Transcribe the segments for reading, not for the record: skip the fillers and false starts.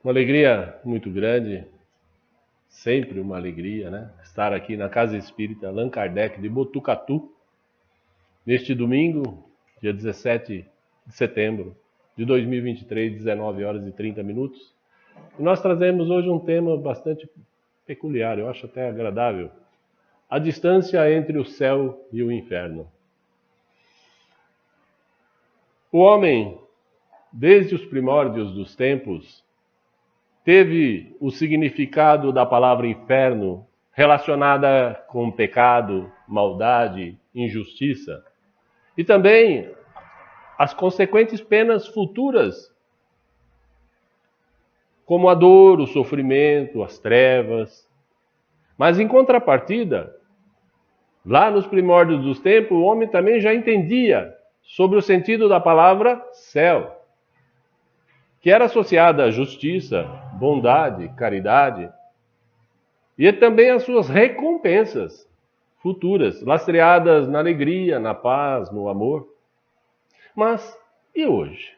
Uma alegria muito grande, sempre uma alegria, né? Estar aqui na Casa Espírita Allan Kardec de Botucatu, neste domingo, dia 17 de setembro de 2023, 19 horas e 30 minutos. E nós trazemos hoje um tema bastante peculiar, eu acho até agradável. A distância entre o céu e o inferno. O homem, desde os primórdios dos tempos, teve o significado da palavra inferno relacionada com pecado, maldade, injustiça e também as consequentes penas futuras, como a dor, o sofrimento, as trevas. Mas em contrapartida, lá nos primórdios dos tempos, o homem também já entendia sobre o sentido da palavra céu, que era associada à justiça, bondade, caridade, e também as suas recompensas futuras, lastreadas na alegria, na paz, no amor. Mas, e hoje?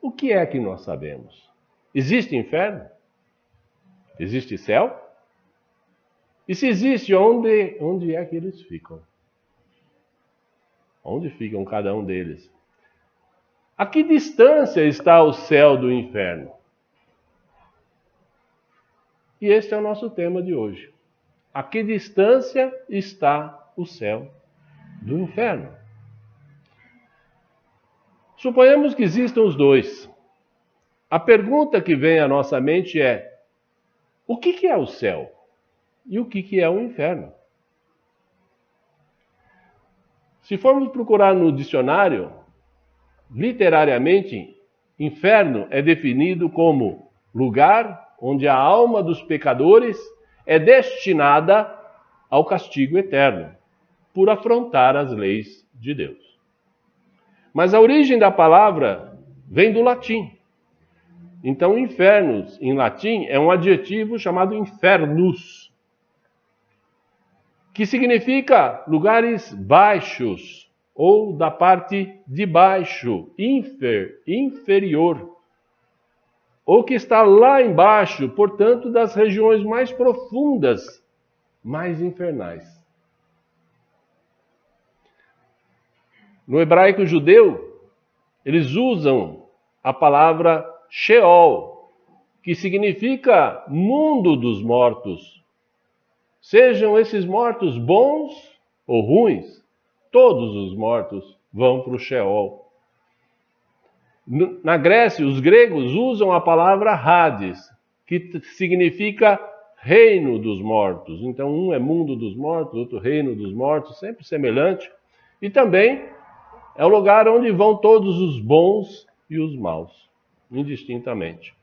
O que é que nós sabemos? Existe inferno? Existe céu? E se existe, onde é que eles ficam? Onde ficam cada um deles? A que distância está o céu do inferno? E este é o nosso tema de hoje. A que distância está o céu do inferno? Suponhamos que existam os dois. A pergunta que vem à nossa mente é: o que é o céu? E o que é o inferno? Se formos procurar no dicionário, literariamente, inferno é definido como lugar onde a alma dos pecadores é destinada ao castigo eterno, por afrontar as leis de Deus. Mas a origem da palavra vem do latim. Então, infernos, em latim, é um adjetivo chamado infernus, que significa lugares baixos, ou da parte de baixo, inferior, ou que está lá embaixo, portanto, das regiões mais profundas, mais infernais. No hebraico judeu, eles usam a palavra Sheol, que significa mundo dos mortos. Sejam esses mortos bons ou ruins, todos os mortos vão para o Sheol. Na Grécia, os gregos usam a palavra Hades, que significa reino dos mortos. Então, um é mundo dos mortos, outro reino dos mortos, sempre semelhante. E também é o lugar onde vão todos os bons e os maus, indistintamente.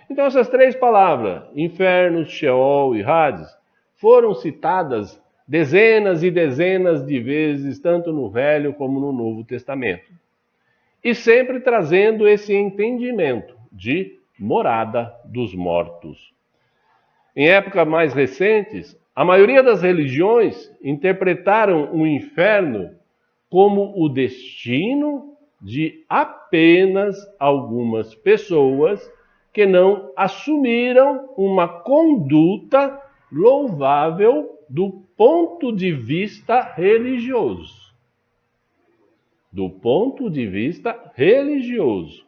Então, essas três palavras, inferno, Sheol e Hades, foram citadas dezenas e dezenas de vezes, tanto no Velho como no Novo Testamento. E sempre trazendo esse entendimento de morada dos mortos. Em épocas mais recentes, a maioria das religiões interpretaram o inferno como o destino de apenas algumas pessoas que não assumiram uma conduta louvável do ponto de vista religioso. Do ponto de vista religioso.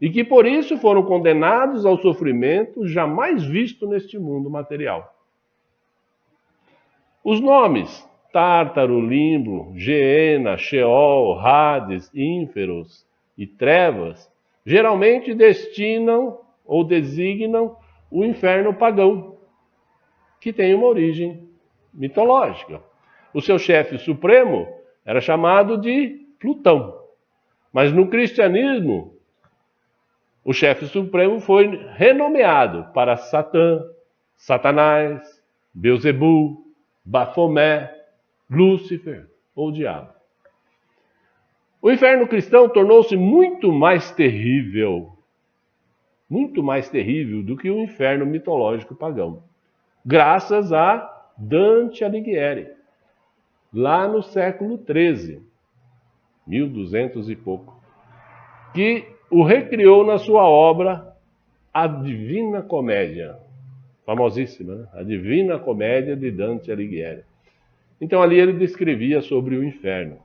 E que por isso foram condenados ao sofrimento jamais visto neste mundo material. Os nomes Tártaro, Limbo, Geena, Sheol, Hades, Ínferos e Trevas geralmente destinam ou designam o inferno pagão, que tem uma origem mitológica. O seu chefe supremo era chamado de Plutão. Mas no cristianismo, o chefe supremo foi renomeado para Satã, Satanás, Beuzebu, Bafomé, Lúcifer ou diabo. O inferno cristão tornou-se muito mais terrível do que o inferno mitológico pagão, graças a Dante Alighieri, lá no século XIII, 1200 e pouco, que o recriou na sua obra a Divina Comédia, famosíssima, né? A Divina Comédia de Dante Alighieri. Então ali ele descrevia sobre o inferno.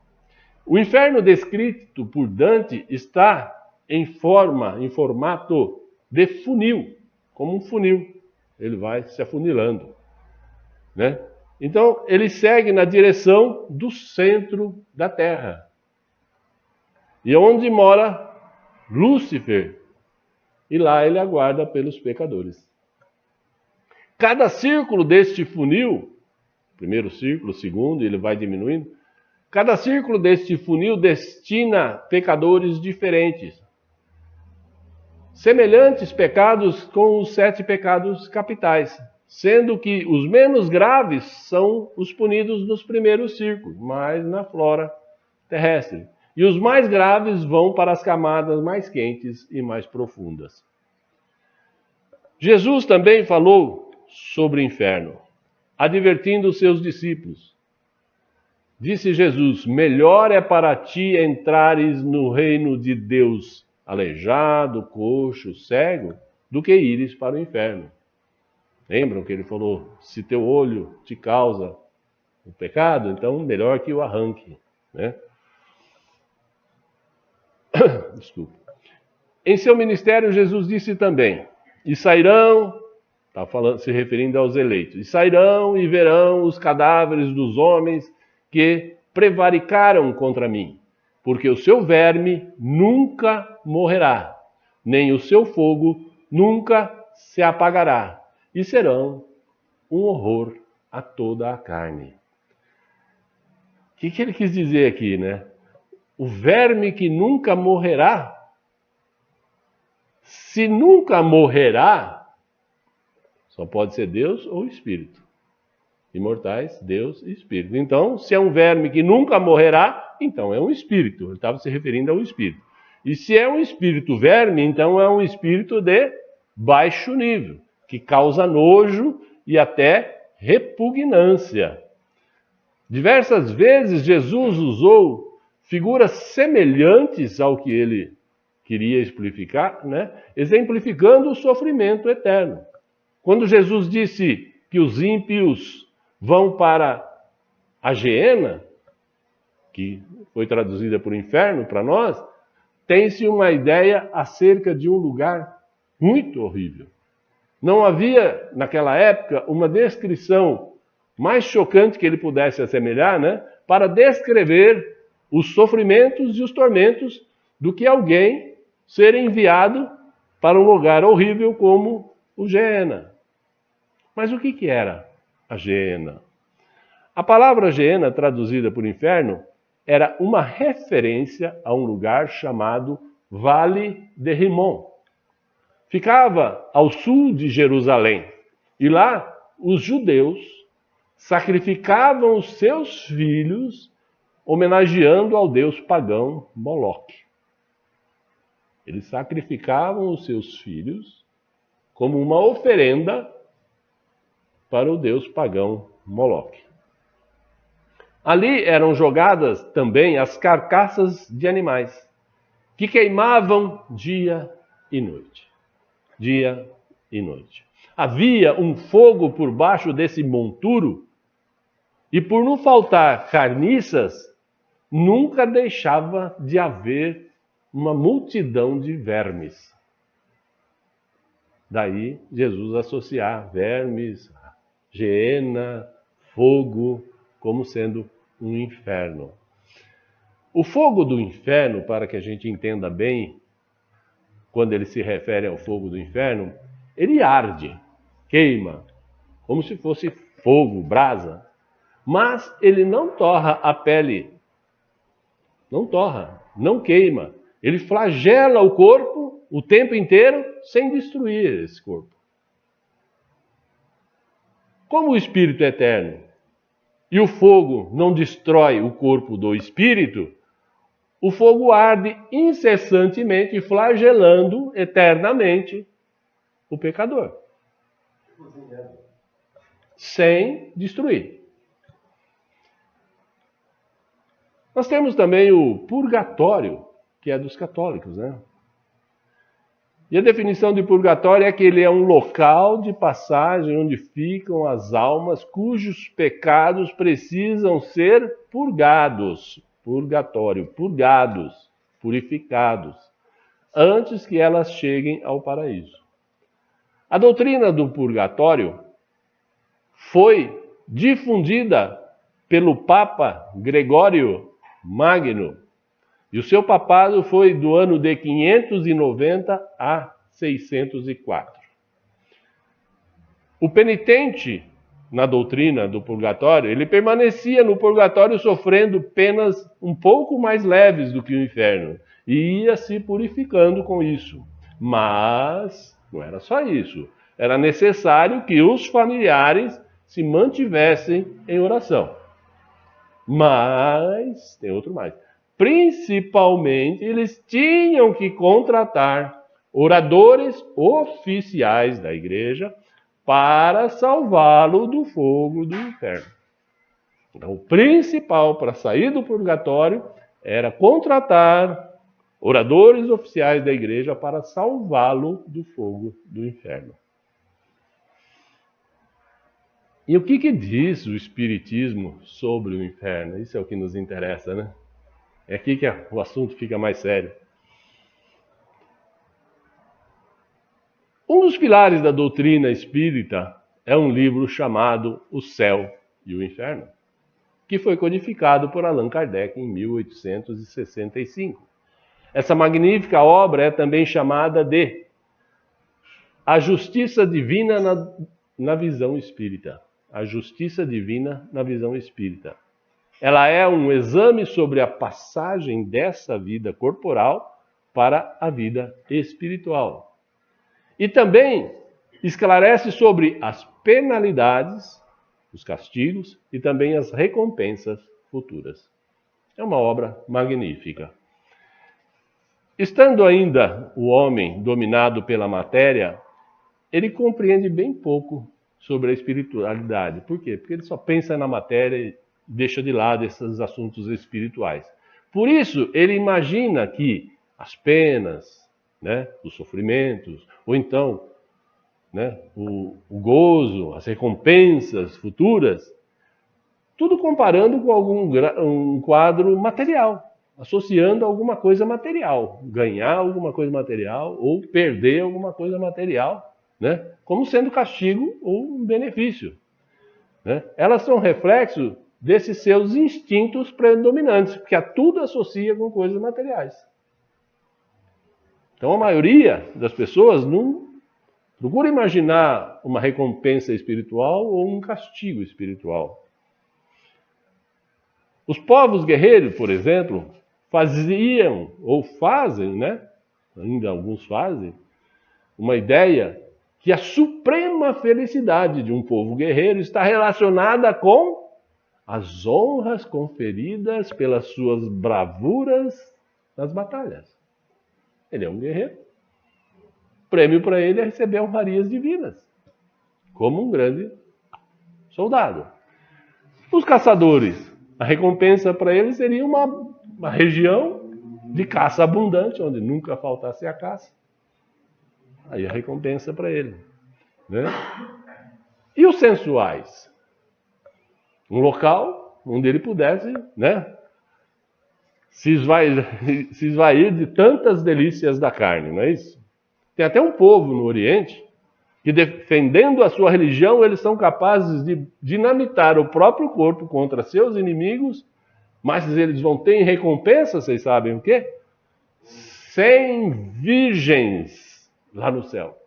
O inferno descrito por Dante está em formato de funil, como um funil. Ele vai se afunilando, né? Então ele segue na direção do centro da Terra. E onde mora Lúcifer. E lá ele aguarda pelos pecadores. Cada círculo deste funil, primeiro círculo, segundo, ele vai diminuindo. Cada círculo deste funil destina pecadores diferentes. Semelhantes pecados com os 7 pecados capitais, sendo que os menos graves são os punidos nos primeiros círculos, mais na flora terrestre. E os mais graves vão para as camadas mais quentes e mais profundas. Jesus também falou sobre o inferno, advertindo os seus discípulos. Disse Jesus: melhor é para ti entrares no reino de Deus aleijado, coxo, cego, do que ires para o inferno. Lembram que ele falou, se teu olho te causa o pecado, então melhor que o arranque, né? Desculpa. Em seu ministério, Jesus disse também, e sairão, se referindo aos eleitos, e sairão e verão os cadáveres dos homens que prevaricaram contra mim, porque o seu verme nunca morrerá, nem o seu fogo nunca se apagará, e serão um horror a toda a carne. O que ele quis dizer aqui, né? O verme que nunca morrerá. Se nunca morrerá, só pode ser Deus ou Espírito. Imortais, Deus e Espírito. Então, se é um verme que nunca morrerá, então é um espírito. Ele estava se referindo a um espírito. E se é um espírito verme, então é um espírito de baixo nível, que causa nojo e até repugnância. Diversas vezes Jesus usou figuras semelhantes ao que ele queria exemplificar, né? Exemplificando o sofrimento eterno. Quando Jesus disse que os ímpios vão para a Geena, que foi traduzida por inferno para nós, tem-se uma ideia acerca de um lugar muito horrível. Não havia, naquela época, uma descrição mais chocante que ele pudesse assemelhar, né, para descrever os sofrimentos e os tormentos do que alguém ser enviado para um lugar horrível como o Geena. Mas o que era a Geena? A palavra Geena, traduzida por inferno, era uma referência a um lugar chamado Vale de Rimon. Ficava ao sul de Jerusalém. E lá, os judeus sacrificavam os seus filhos, homenageando ao deus pagão Moloque. Eles sacrificavam os seus filhos como uma oferenda para o deus pagão Moloque. Ali eram jogadas também as carcaças de animais, que queimavam dia e noite. Dia e noite. Havia um fogo por baixo desse monturo, e por não faltar carniças, nunca deixava de haver uma multidão de vermes. Daí Jesus associar vermes, Geena, fogo, como sendo um inferno. O fogo do inferno, para que a gente entenda bem, quando ele se refere ao fogo do inferno, ele arde, queima, como se fosse fogo, brasa. Mas ele não torra a pele, não torra, não queima. Ele flagela o corpo o tempo inteiro sem destruir esse corpo. Como o Espírito é eterno e o fogo não destrói o corpo do Espírito, o fogo arde incessantemente, flagelando eternamente o pecador, sem destruir. Nós temos também o purgatório, que é dos católicos, né? E a definição de purgatório é que ele é um local de passagem onde ficam as almas cujos pecados precisam ser purgados. Purgatório, purgados, purificados, antes que elas cheguem ao paraíso. A doutrina do purgatório foi difundida pelo Papa Gregório Magno, e o seu papado foi do ano de 590 a 604. O penitente, na doutrina do purgatório, ele permanecia no purgatório sofrendo penas um pouco mais leves do que o inferno, e ia se purificando com isso. Mas não era só isso. Era necessário que os familiares se mantivessem em oração. Mas, tem outro mais. Principalmente, eles tinham que contratar oradores oficiais da igreja para salvá-lo do fogo do inferno. Então, o principal para sair do purgatório era contratar oradores oficiais da igreja para salvá-lo do fogo do inferno. E o que diz o Espiritismo sobre o inferno? Isso é o que nos interessa, né? É aqui que o assunto fica mais sério. Um dos pilares da doutrina espírita é um livro chamado O Céu e o Inferno, que foi codificado por Allan Kardec em 1865. Essa magnífica obra é também chamada de A Justiça Divina na Visão Espírita. A Justiça Divina na Visão Espírita. Ela é um exame sobre a passagem dessa vida corporal para a vida espiritual. E também esclarece sobre as penalidades, os castigos e também as recompensas futuras. É uma obra magnífica. Estando ainda o homem dominado pela matéria, ele compreende bem pouco sobre a espiritualidade. Por quê? Porque ele só pensa na matéria e deixa de lado esses assuntos espirituais. Por isso, ele imagina que as penas, né, os sofrimentos, ou então, né, o gozo, as recompensas futuras, tudo comparando com um quadro material, associando alguma coisa material, ganhar alguma coisa material ou perder alguma coisa material, né, como sendo castigo ou um benefício. Né? Elas são reflexo desses seus instintos predominantes, porque a tudo associa com coisas materiais. Então a maioria das pessoas não procura imaginar uma recompensa espiritual ou um castigo espiritual. Os povos guerreiros, por exemplo, faziam ou fazem, né? Ainda alguns fazem, uma ideia que a suprema felicidade de um povo guerreiro está relacionada com as honras conferidas pelas suas bravuras nas batalhas. Ele é um guerreiro. O prêmio para ele é receber honrarias divinas, como um grande soldado. Os caçadores, a recompensa para eles seria uma região de caça abundante, onde nunca faltasse a caça. Aí a recompensa para ele. Né? E os sensuais? Um local onde ele pudesse, né, se esvair de tantas delícias da carne, não é isso? Tem até um povo no Oriente que, defendendo a sua religião, eles são capazes de dinamitar o próprio corpo contra seus inimigos, mas eles vão ter em recompensa, vocês sabem o quê? 100 virgens lá no céu.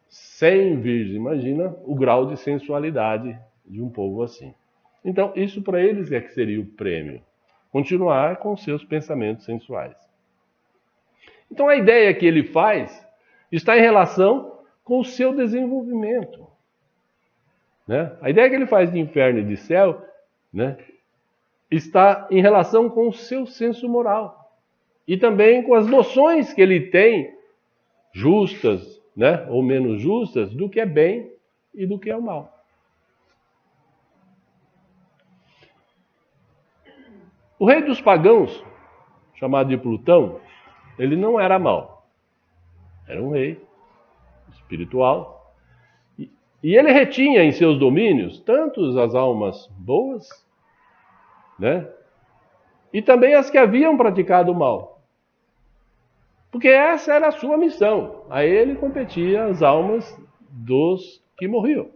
100 virgens, imagina o grau de sensualidade de um povo assim. Então, isso para eles é que seria o prêmio. Continuar com seus pensamentos sensuais. Então, a ideia que ele faz está em relação com o seu desenvolvimento. Né? A ideia que ele faz de inferno e de céu, né, está em relação com o seu senso moral. E também com as noções que ele tem, justas, né, ou menos justas, do que é bem e do que é o mal. O rei dos pagãos, chamado de Plutão, ele não era mau. Era um rei espiritual. E ele retinha em seus domínios tanto as almas boas, né? E também as que haviam praticado o mal. Porque essa era a sua missão. A ele competia as almas dos que morriam.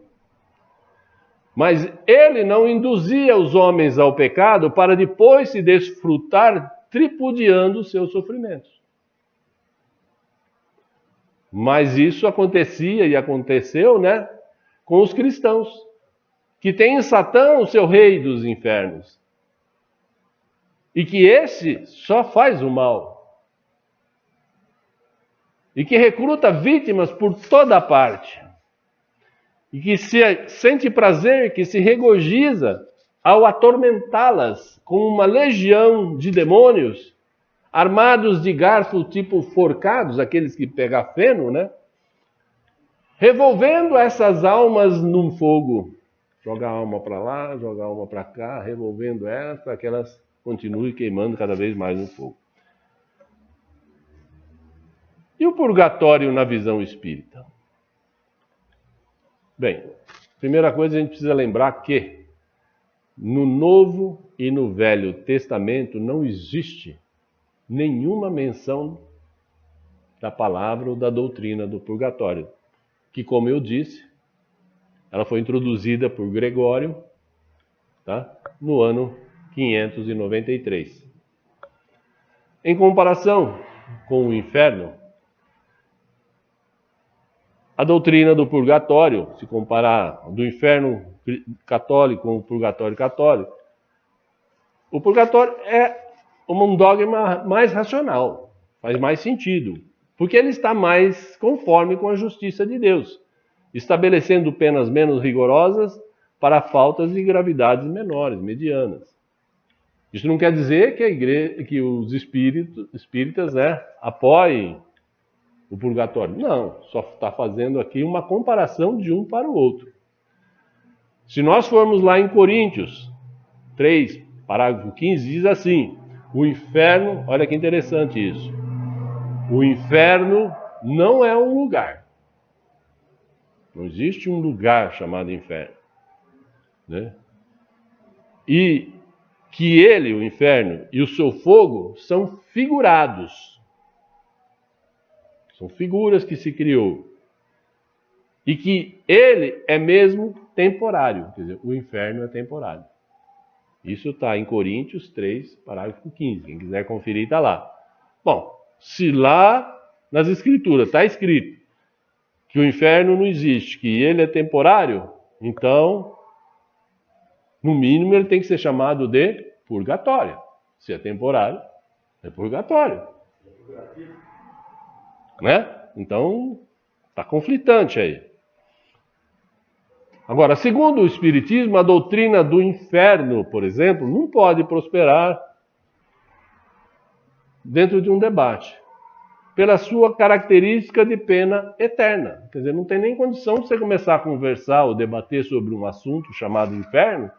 Mas ele não induzia os homens ao pecado para depois se desfrutar tripudiando seus sofrimentos. Mas isso acontecia e aconteceu, né, com os cristãos, que têm em Satã o seu rei dos infernos. E que esse só faz o mal. E que recruta vítimas por toda parte. E que sente prazer, que se regozija ao atormentá-las com uma legião de demônios, armados de garfos tipo forcados, aqueles que pegam feno, né? Revolvendo essas almas num fogo. Joga a alma para lá, joga a alma para cá, revolvendo elas para que elas continuem queimando cada vez mais no fogo. E o purgatório na visão espírita? Bem, primeira coisa a gente precisa lembrar que no Novo e no Velho Testamento não existe nenhuma menção da palavra ou da doutrina do purgatório, que, como eu disse, ela foi introduzida por Gregório, tá? No ano 593. Em comparação com o inferno, a doutrina do purgatório, se comparar do inferno católico com o purgatório católico, o purgatório é um dogma mais racional, faz mais sentido, porque ele está mais conforme com a justiça de Deus, estabelecendo penas menos rigorosas para faltas e gravidades menores, medianas. Isso não quer dizer que a igreja, que os espíritas, né, apoiem o purgatório. Não, só está fazendo aqui uma comparação de um para o outro. Se nós formos lá em Coríntios 3, parágrafo 15, diz assim: o inferno, olha que interessante isso, o inferno não é um lugar. Não existe um lugar chamado inferno, né? E que ele, o inferno, e o seu fogo são figurados. São figuras que se criou. E que ele é mesmo temporário. Quer dizer, o inferno é temporário. Isso está em Coríntios 3, parágrafo 15. Quem quiser conferir, está lá. Bom, se lá nas Escrituras está escrito que o inferno não existe, que ele é temporário, então, no mínimo, ele tem que ser chamado de purgatório. Se é temporário, é purgatório. Né? Então, está conflitante aí. Agora, segundo o Espiritismo, a doutrina do inferno, por exemplo, não pode prosperar dentro de um debate, pela sua característica de pena eterna. Quer dizer, não tem nem condição de você começar a conversar ou debater sobre um assunto chamado inferno,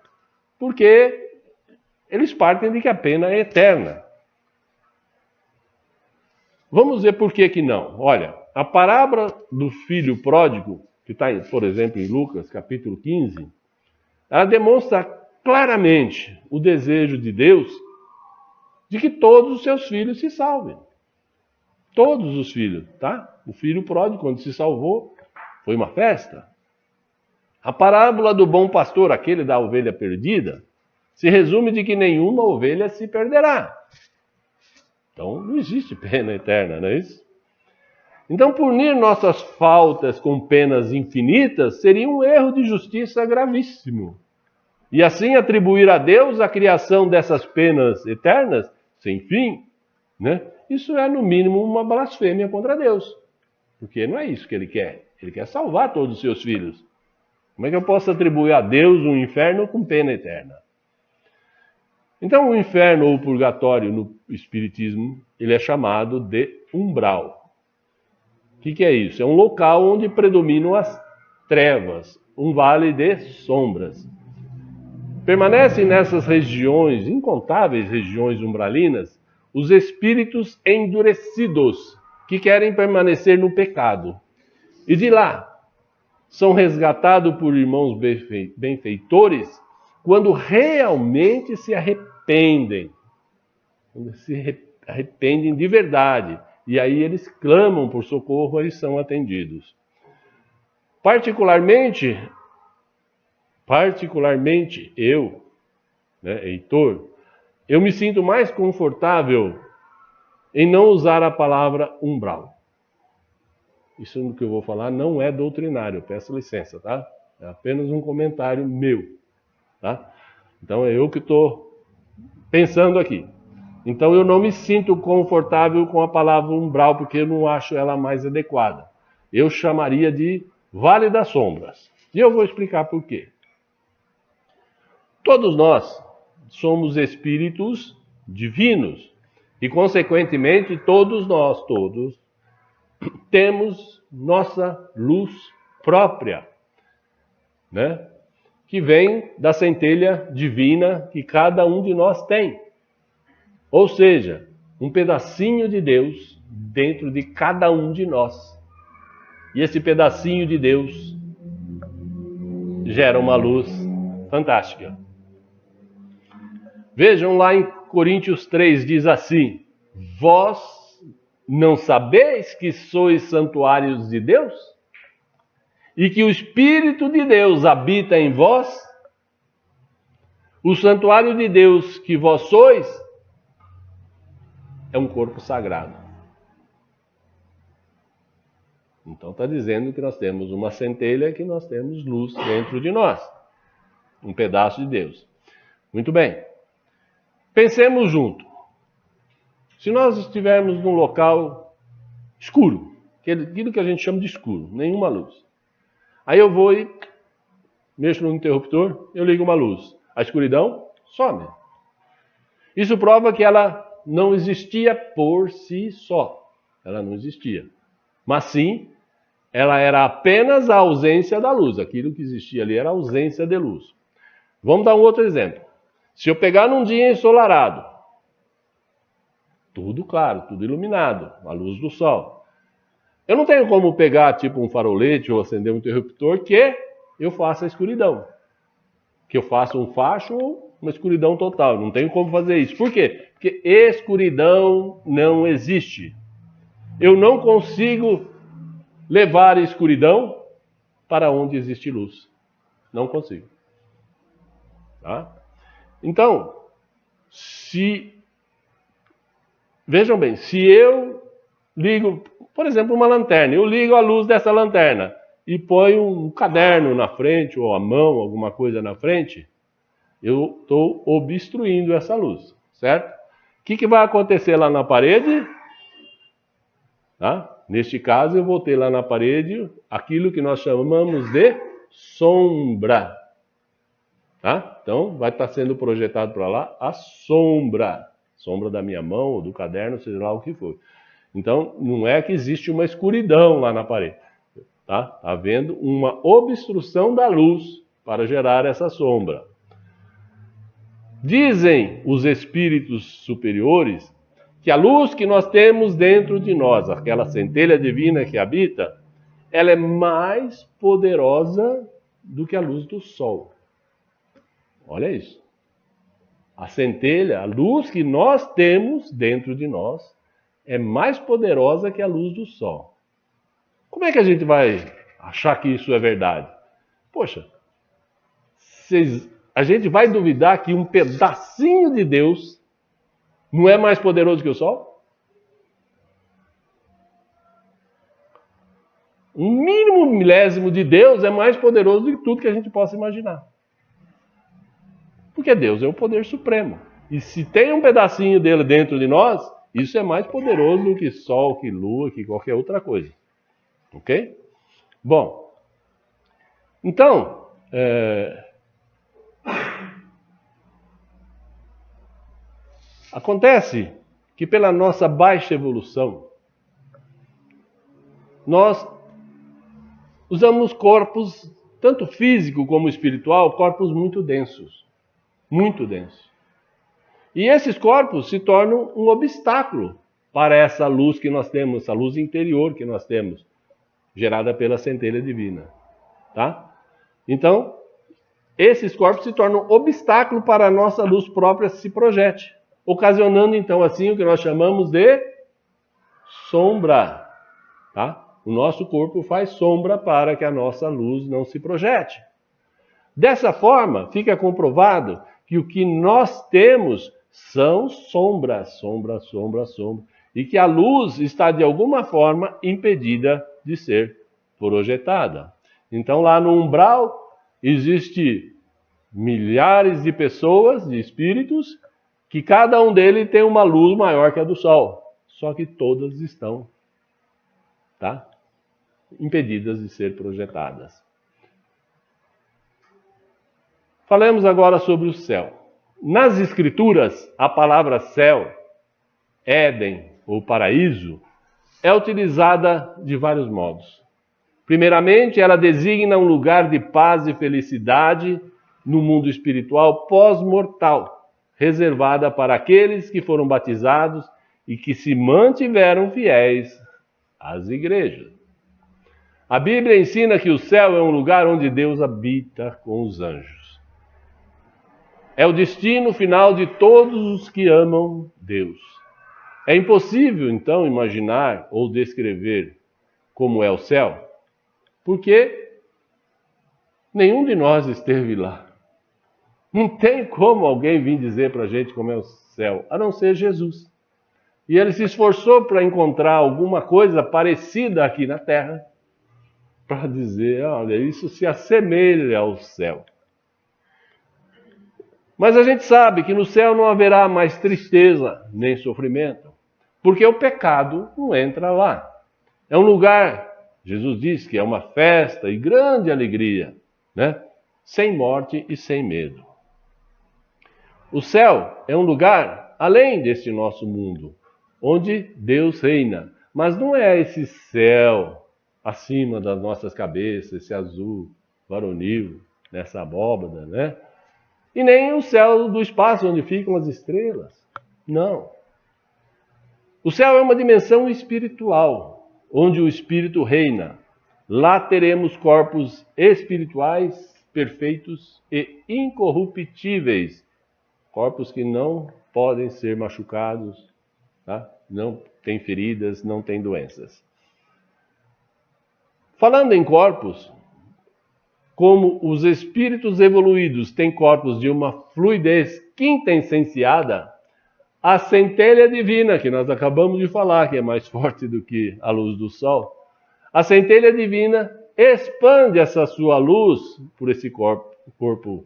porque eles partem de que a pena é eterna. Vamos ver por que não. Olha, a parábola do filho pródigo, que está, por exemplo, em Lucas, capítulo 15, ela demonstra claramente o desejo de Deus de que todos os seus filhos se salvem. Todos os filhos, tá? O filho pródigo, quando se salvou, foi uma festa. A parábola do bom pastor, aquele da ovelha perdida, se resume de que nenhuma ovelha se perderá. Então, não existe pena eterna, não é isso? Então, punir nossas faltas com penas infinitas seria um erro de justiça gravíssimo. E assim atribuir a Deus a criação dessas penas eternas, sem fim, né? Isso é, no mínimo, uma blasfêmia contra Deus. Porque não é isso que ele quer. Ele quer salvar todos os seus filhos. Como é que eu posso atribuir a Deus um inferno com pena eterna? Então, o inferno ou o purgatório no Espiritismo, ele é chamado de umbral. O que é isso? É um local onde predominam as trevas, um vale de sombras. Permanecem nessas regiões, incontáveis regiões umbralinas, os espíritos endurecidos, que querem permanecer no pecado. E de lá são resgatados por irmãos benfeitores quando realmente se arrependem. Quando se arrependem de verdade. E aí eles clamam por socorro e são atendidos. Particularmente eu, Heitor, eu me sinto mais confortável em não usar a palavra umbral. Isso que eu vou falar não é doutrinário, peço licença, tá? É apenas um comentário meu, tá? Então é eu que estou pensando aqui. Então eu não me sinto confortável com a palavra umbral, porque eu não acho ela mais adequada. Eu chamaria de Vale das Sombras. E eu vou explicar por quê. Todos nós somos espíritos divinos. E, consequentemente, todos temos nossa luz própria, né? Que vem da centelha divina que cada um de nós tem. Ou seja, um pedacinho de Deus dentro de cada um de nós. E esse pedacinho de Deus gera uma luz fantástica. Vejam lá em Coríntios 3, diz assim: vós não sabeis que sois santuários de Deus? E que o Espírito de Deus habita em vós? O santuário de Deus que vós sois é um corpo sagrado. Então está dizendo que nós temos uma centelha, que nós temos luz dentro de nós. Um pedaço de Deus. Muito bem. Pensemos junto. Se nós estivermos num local escuro, aquilo que a gente chama de escuro, nenhuma luz. Aí eu vou e mexo no interruptor, eu ligo uma luz. A escuridão some. Isso prova que ela não existia por si só. Ela não existia. Mas sim, ela era apenas a ausência da luz. Aquilo que existia ali era a ausência de luz. Vamos dar um outro exemplo. Se eu pegar num dia ensolarado, tudo claro, tudo iluminado, a luz do sol. Eu não tenho como pegar tipo um farolete ou acender um interruptor que eu faça a escuridão. Que eu faça um facho ou uma escuridão total. Não tenho como fazer isso. Por quê? Porque escuridão não existe. Eu não consigo levar a escuridão para onde existe luz. Não consigo. Tá? Então, vejam bem, se eu ligo, por exemplo, uma lanterna, eu ligo a luz dessa lanterna e ponho um caderno na frente, ou a mão, alguma coisa na frente, eu estou obstruindo essa luz, certo? O que vai acontecer lá na parede? Tá? Neste caso, eu vou ter lá na parede aquilo que nós chamamos de sombra. Tá? Então, vai estar sendo projetado para lá a sombra. Sombra da minha mão ou do caderno, seja lá o que for. Então, não é que existe uma escuridão lá na parede. Tá? Está havendo uma obstrução da luz para gerar essa sombra. Dizem os espíritos superiores que a luz que nós temos dentro de nós, aquela centelha divina que habita, ela é mais poderosa do que a luz do sol. Olha isso. A centelha, a luz que nós temos dentro de nós, é mais poderosa que a luz do sol. Como é que a gente vai achar que isso é verdade? Poxa, a gente vai duvidar que um pedacinho de Deus não é mais poderoso que o sol? Um mínimo milésimo de Deus é mais poderoso do que tudo que a gente possa imaginar. Porque Deus é o poder supremo. E se tem um pedacinho dele dentro de nós, isso é mais poderoso do que sol, que lua, que qualquer outra coisa. Ok? Bom, então, acontece que pela nossa baixa evolução, nós usamos corpos, tanto físico como espiritual, corpos muito densos. Muito densos. E esses corpos se tornam um obstáculo para essa luz que nós temos, essa luz interior que nós temos, gerada pela centelha divina. Tá? Então, esses corpos se tornam obstáculo para a nossa luz própria se projete, ocasionando então assim o que nós chamamos de sombra. Tá? O nosso corpo faz sombra para que a nossa luz não se projete. Dessa forma, fica comprovado que o que nós temos são sombras, sombra, sombra, sombra, e que a luz está de alguma forma impedida de ser projetada. Então lá no umbral existe milhares de pessoas, de espíritos, que cada um deles tem uma luz maior que a do sol, só que todas estão, tá, impedidas de ser projetadas. Falemos agora sobre o céu. Nas Escrituras, a palavra céu, Éden ou paraíso, é utilizada de vários modos. Primeiramente, ela designa um lugar de paz e felicidade no mundo espiritual pós-mortal, reservada para aqueles que foram batizados e que se mantiveram fiéis às igrejas. A Bíblia ensina que o céu é um lugar onde Deus habita com os anjos. É o destino final de todos os que amam Deus. É impossível, então, imaginar ou descrever como é o céu, porque nenhum de nós esteve lá. Não tem como alguém vir dizer para a gente como é o céu, a não ser Jesus. E ele se esforçou para encontrar alguma coisa parecida aqui na terra, para dizer, olha, isso se assemelha ao céu. Mas a gente sabe que no céu não haverá mais tristeza nem sofrimento, porque o pecado não entra lá. É um lugar, Jesus diz que é uma festa e grande alegria, né? Sem morte e sem medo. O céu é um lugar além deste nosso mundo, onde Deus reina. Mas não é esse céu acima das nossas cabeças, esse azul varonil, nessa abóbada, né? E nem o céu do espaço onde ficam as estrelas. Não. O céu é uma dimensão espiritual, onde o Espírito reina. Lá teremos corpos espirituais perfeitos e incorruptíveis. Corpos que não podem ser machucados, tá? Não têm feridas, não têm doenças. Falando em corpos, como os espíritos evoluídos têm corpos de uma fluidez quintessenciada, a centelha divina, que nós acabamos de falar, que é mais forte do que a luz do sol, a centelha divina expande essa sua luz por esse corpo,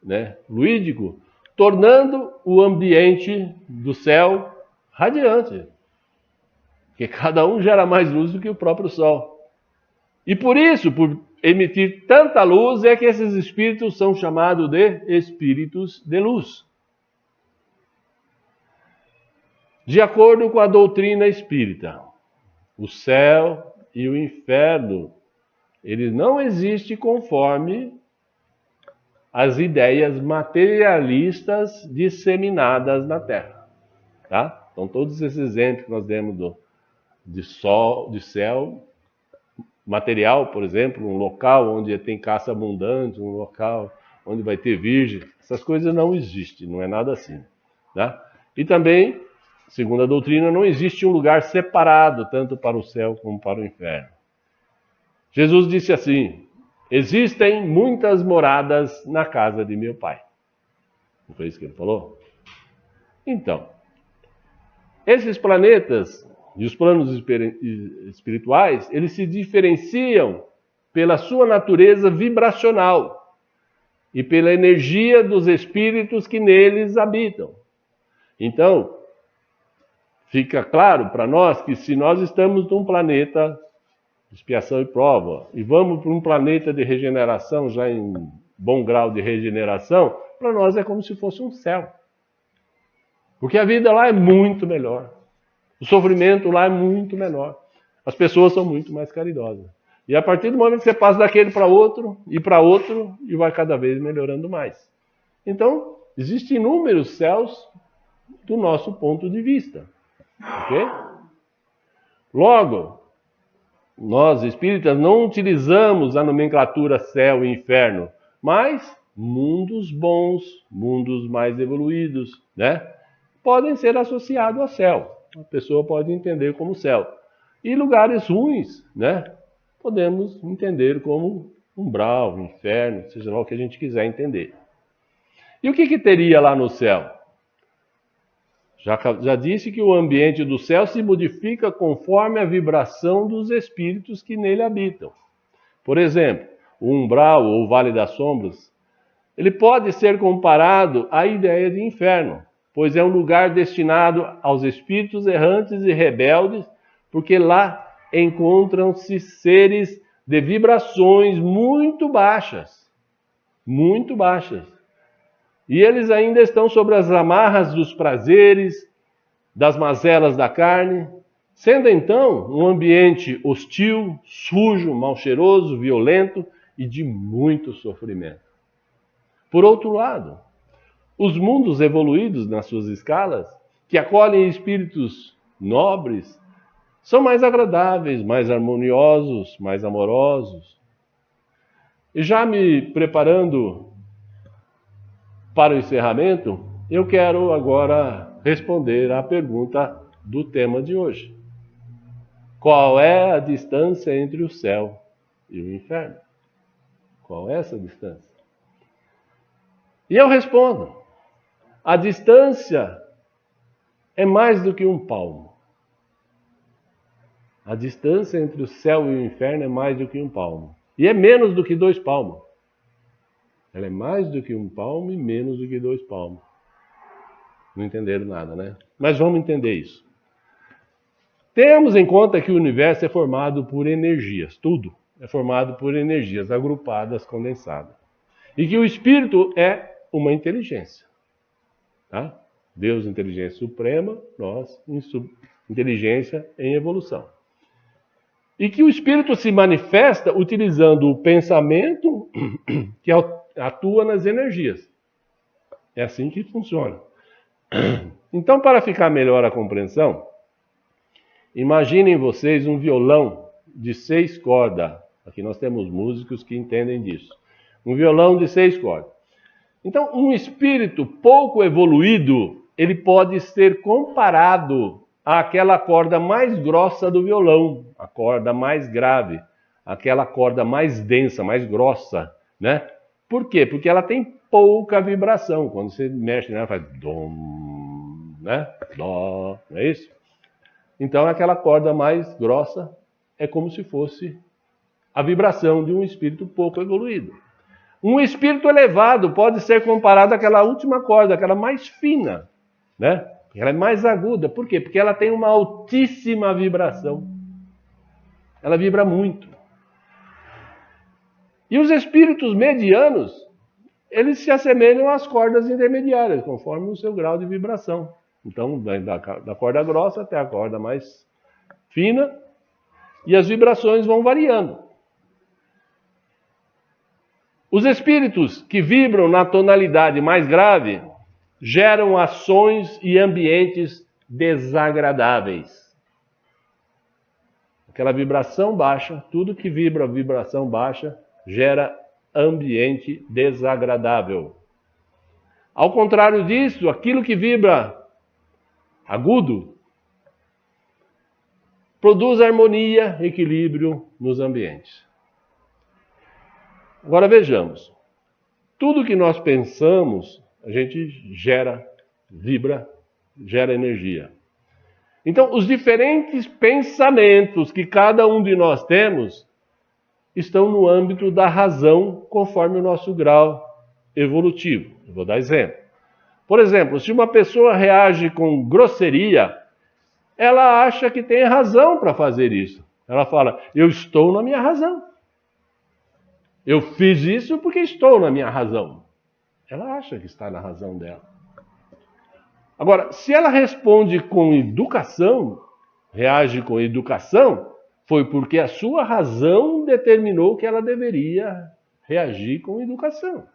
né, fluídico, tornando o ambiente do céu radiante. Porque cada um gera mais luz do que o próprio sol. E por isso, por emitir tanta luz, é que esses espíritos são chamados de espíritos de luz. De acordo com a doutrina espírita, o céu e o inferno, eles não existem conforme as ideias materialistas disseminadas na Terra. Tá? Então, todos esses exemplos que nós demos de céu material, por exemplo, um local onde tem caça abundante, um local onde vai ter virgem, essas coisas não existem, não é nada assim. Tá? E também, segundo a doutrina, não existe um lugar separado tanto para o céu como para o inferno. Jesus disse assim: existem muitas moradas na casa de meu Pai. Não foi isso que ele falou? Então, esses planetas e os planos espirituais, eles se diferenciam pela sua natureza vibracional e pela energia dos espíritos que neles habitam. Então, fica claro para nós que se nós estamos num planeta de expiação e prova e vamos para um planeta de regeneração, já em bom grau de regeneração, para nós é como se fosse um céu. Porque a vida lá é muito melhor. O sofrimento lá é muito menor. As pessoas são muito mais caridosas. E a partir do momento que você passa daquele para outro, e vai cada vez melhorando mais. Então, existem inúmeros céus do nosso ponto de vista. Ok? Logo, nós espíritas não utilizamos a nomenclatura céu e inferno, mas mundos bons, mundos mais evoluídos, né? Podem ser associados ao céu. A pessoa pode entender como céu. E lugares ruins, né? Podemos entender como umbral, inferno, seja lá o que a gente quiser entender. E o que teria lá no céu? Já disse que o ambiente do céu se modifica conforme a vibração dos espíritos que nele habitam. Por exemplo, o umbral ou o vale das sombras, ele pode ser comparado à ideia de inferno, pois é um lugar destinado aos espíritos errantes e rebeldes, porque lá encontram-se seres de vibrações muito baixas, muito baixas. E eles ainda estão sobre as amarras dos prazeres, das mazelas da carne, sendo então um ambiente hostil, sujo, mal cheiroso, violento e de muito sofrimento. Por outro lado, os mundos evoluídos nas suas escalas, que acolhem espíritos nobres, são mais agradáveis, mais harmoniosos, mais amorosos. E já me preparando para o encerramento, eu quero agora responder à pergunta do tema de hoje. Qual é a distância entre o céu e o inferno? Qual é essa distância? E eu respondo: a distância é mais do que um palmo. A distância entre o céu e o inferno é mais do que um palmo. E é menos do que 2 palmos. Ela é mais do que um palmo e menos do que 2 palmos. Não entenderam nada, né? Mas vamos entender isso. Temos em conta que o universo é formado por energias. Tudo é formado por energias agrupadas, condensadas. E que o espírito é uma inteligência. Tá? Deus, inteligência suprema, nós, inteligência em evolução. E que o espírito se manifesta utilizando o pensamento que atua nas energias. É assim que funciona. Então, para ficar melhor a compreensão, imaginem vocês um violão de 6 cordas. Aqui nós temos músicos que entendem disso. Um violão de 6 cordas. Então, um espírito pouco evoluído, ele pode ser comparado àquela corda mais grossa do violão, a corda mais grave, aquela corda mais densa, mais grossa, né? Por quê? Porque ela tem pouca vibração. Quando você mexe nela, faz dom, né? Dó, não é isso? Então, aquela corda mais grossa é como se fosse a vibração de um espírito pouco evoluído. Um espírito elevado pode ser comparado àquela última corda, aquela mais fina, né? Ela é mais aguda. Por quê? Porque ela tem uma altíssima vibração. Ela vibra muito. E os espíritos medianos, eles se assemelham às cordas intermediárias, conforme o seu grau de vibração. Então, da corda grossa até a corda mais fina, e as vibrações vão variando. Os espíritos que vibram na tonalidade mais grave geram ações e ambientes desagradáveis. Aquela vibração baixa, tudo que vibra vibração baixa, gera ambiente desagradável. Ao contrário disso, aquilo que vibra agudo produz harmonia, equilíbrio nos ambientes. Agora vejamos, tudo que nós pensamos, a gente vibra, gera energia. Então, os diferentes pensamentos que cada um de nós temos estão no âmbito da razão, conforme o nosso grau evolutivo. Eu vou dar exemplo. Por exemplo, se uma pessoa reage com grosseria, ela acha que tem razão para fazer isso. Ela fala, eu estou na minha razão. Eu fiz isso porque estou na minha razão. Ela acha que está na razão dela. Agora, se ela responde com educação, reage com educação, foi porque a sua razão determinou que ela deveria reagir com educação.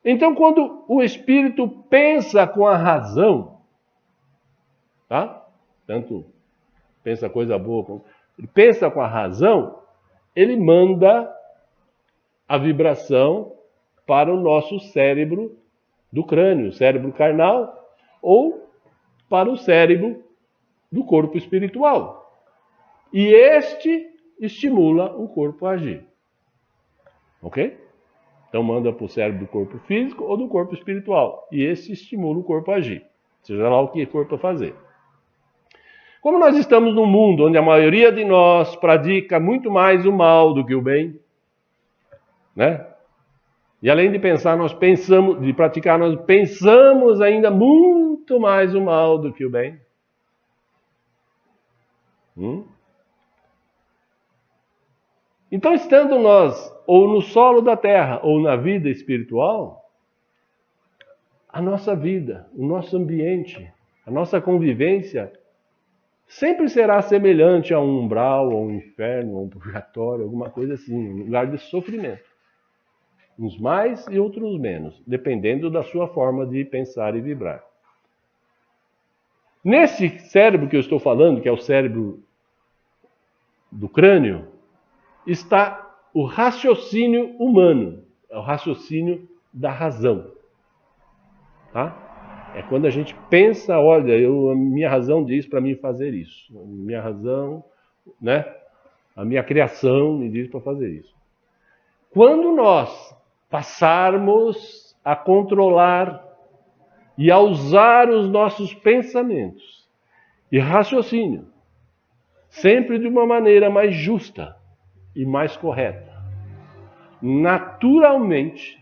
Então, quando o espírito pensa com a razão, tá? Tanto pensa coisa boa, ele pensa com a razão, ele manda a vibração para o nosso cérebro do crânio, o cérebro carnal, ou para o cérebro do corpo espiritual. E este estimula o corpo a agir. Ok? Então manda para o cérebro do corpo físico ou do corpo espiritual. E esse estimula o corpo a agir. Seja lá o que for para fazer. Como nós estamos num mundo onde a maioria de nós pratica muito mais o mal do que o bem, né? E além de pensar, nós pensamos ainda muito mais o mal do que o bem. Então, estando nós ou no solo da terra ou na vida espiritual, a nossa vida, o nosso ambiente, a nossa convivência sempre será semelhante a um umbral, a um inferno, a um purgatório, alguma coisa assim, um lugar de sofrimento. Uns mais e outros menos, dependendo da sua forma de pensar e vibrar. Nesse cérebro que eu estou falando, que é o cérebro do crânio, está o raciocínio humano, é o raciocínio da razão. Tá? É quando a gente pensa, olha, a minha razão diz para mim fazer isso. A minha razão, né? A minha criação me diz para fazer isso. Quando nós passarmos a controlar e a usar os nossos pensamentos e raciocínio, sempre de uma maneira mais justa e mais correta, naturalmente,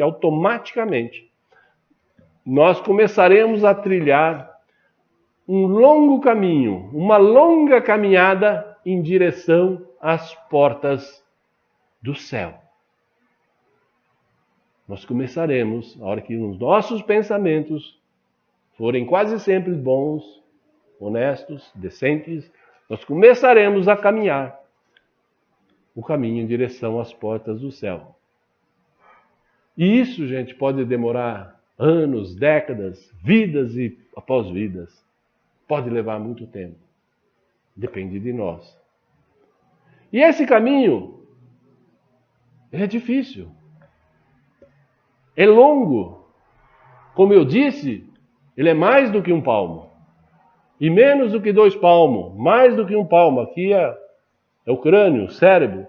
automaticamente, nós começaremos a trilhar um longo caminho, uma longa caminhada em direção às portas do céu. Nós começaremos, a hora que os nossos pensamentos forem quase sempre bons, honestos, decentes, nós começaremos a caminhar o caminho em direção às portas do céu. E isso, gente, pode demorar anos, décadas, vidas e após vidas. Pode levar muito tempo. Depende de nós. E esse caminho, ele é difícil. É longo. Como eu disse, ele é mais do que um palmo. E menos do que 2 palmos. Mais do que 1 palmo. Aqui é o crânio, o cérebro.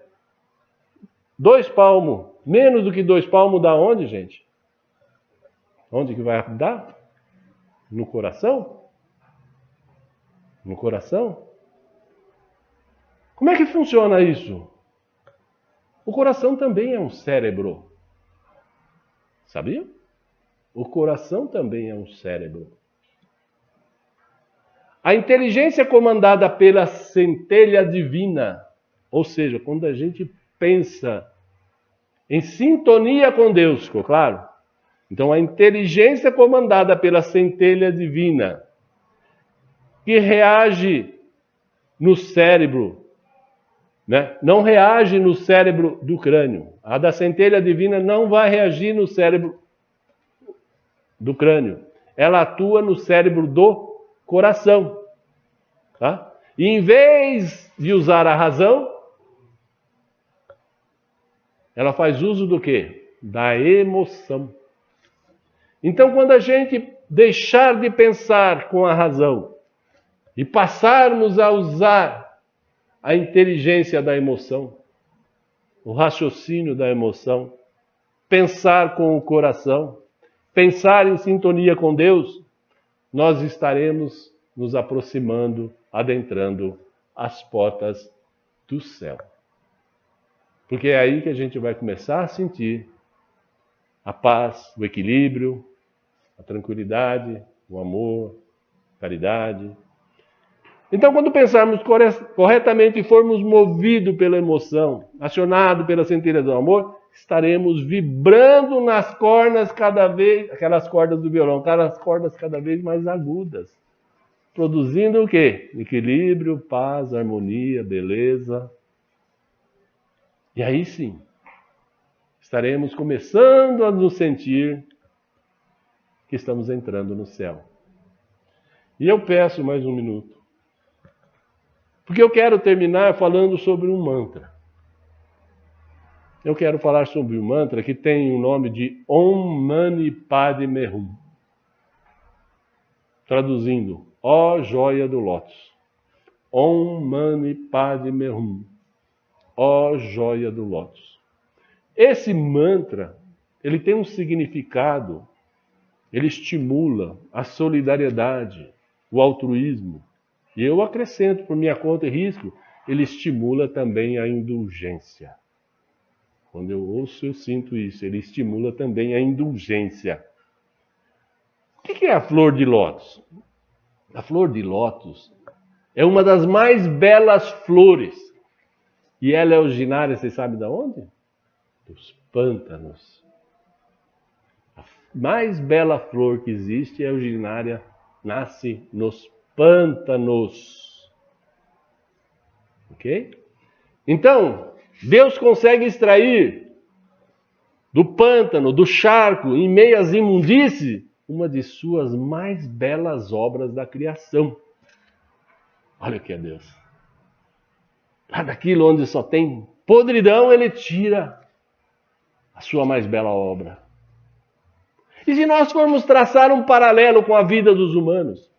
2 palmos. Menos do que 2 palmos dá onde, gente? Onde que vai dar? No coração? No coração? Como é que funciona isso? O coração também é um cérebro. Sabia? O coração também é um cérebro. A inteligência comandada pela centelha divina, ou seja, quando a gente pensa em sintonia com Deus, ficou claro? Então, a inteligência comandada pela centelha divina, que reage no cérebro, né? Não reage no cérebro do crânio. A da centelha divina não vai reagir no cérebro do crânio. Ela atua no cérebro do coração. Tá? E em vez de usar a razão, ela faz uso do quê? Da emoção. Então, quando a gente deixar de pensar com a razão e passarmos a usar a inteligência da emoção, o raciocínio da emoção, pensar com o coração, pensar em sintonia com Deus, nós estaremos nos aproximando, adentrando as portas do céu. Porque é aí que a gente vai começar a sentir a paz, o equilíbrio, a tranquilidade, o amor, a caridade. Então, quando pensarmos corretamente e formos movidos pela emoção, acionados pela centelha do amor, estaremos vibrando nas cordas aquelas cordas do violão, aquelas cordas cada vez mais agudas, produzindo o quê? Equilíbrio, paz, harmonia, beleza. E aí sim, estaremos começando a nos sentir que estamos entrando no céu. E eu peço mais um minuto Porque eu quero terminar falando sobre um mantra. Eu quero falar sobre um mantra que tem o nome de Om Mani Padme Hum. Traduzindo, ó joia do lótus. Om Mani Padme Hum. Ó joia do lótus. Esse mantra, ele tem um significado, ele estimula a solidariedade, o altruísmo. E eu acrescento, por minha conta e risco, ele estimula também a indulgência. Quando eu ouço, eu sinto isso. Ele estimula também a indulgência. O que é a flor de lótus? A flor de lótus é uma das mais belas flores. E ela é originária, vocês sabem de onde? Dos pântanos. A mais bela flor que existe é originária, nasce nos pântanos. Ok? Então, Deus consegue extrair do pântano, do charco, em meio às imundícies, uma de suas mais belas obras da criação. Olha o que é Deus. Lá daquilo onde só tem podridão, ele tira a sua mais bela obra. E se nós formos traçar um paralelo com a vida dos humanos,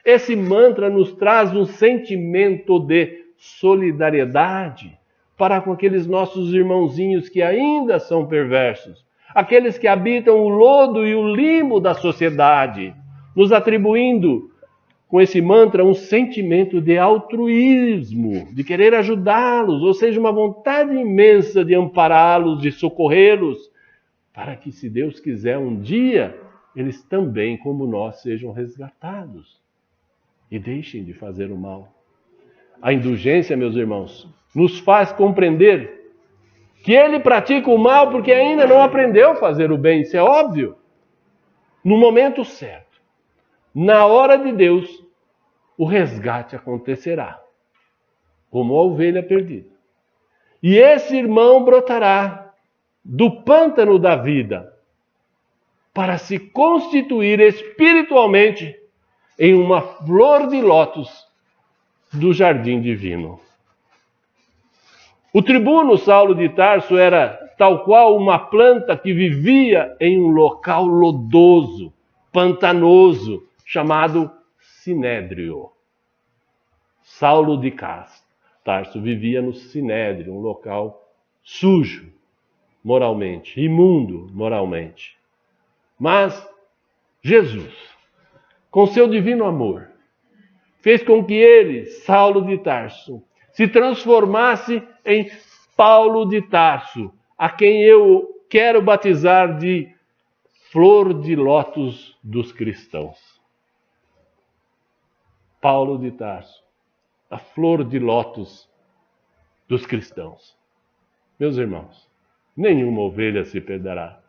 esse mantra nos traz um sentimento de solidariedade para com aqueles nossos irmãozinhos que ainda são perversos, aqueles que habitam o lodo e o limo da sociedade, nos atribuindo com esse mantra um sentimento de altruísmo, de querer ajudá-los, ou seja, uma vontade imensa de ampará-los, de socorrê-los, para que, se Deus quiser, um dia eles também, como nós, sejam resgatados e deixem de fazer o mal. A indulgência, meus irmãos, nos faz compreender que ele pratica o mal porque ainda não aprendeu a fazer o bem, isso é óbvio. No momento certo, na hora de Deus, o resgate acontecerá, como a ovelha perdida. E esse irmão brotará do pântano da vida para se constituir espiritualmente em uma flor de lótus do jardim divino. O tribuno Saulo de Tarso era tal qual uma planta que vivia em um local lodoso, pantanoso, chamado Sinédrio. Saulo de Tarso vivia no Sinédrio, um local sujo moralmente, imundo moralmente. Mas Jesus, com seu divino amor, fez com que ele, Saulo de Tarso, se transformasse em Paulo de Tarso, a quem eu quero batizar de flor de lótus dos cristãos. Paulo de Tarso, a flor de lótus dos cristãos. Meus irmãos, nenhuma ovelha se perderá.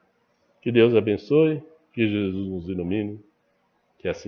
Que Deus abençoe, que Jesus nos ilumine, que assim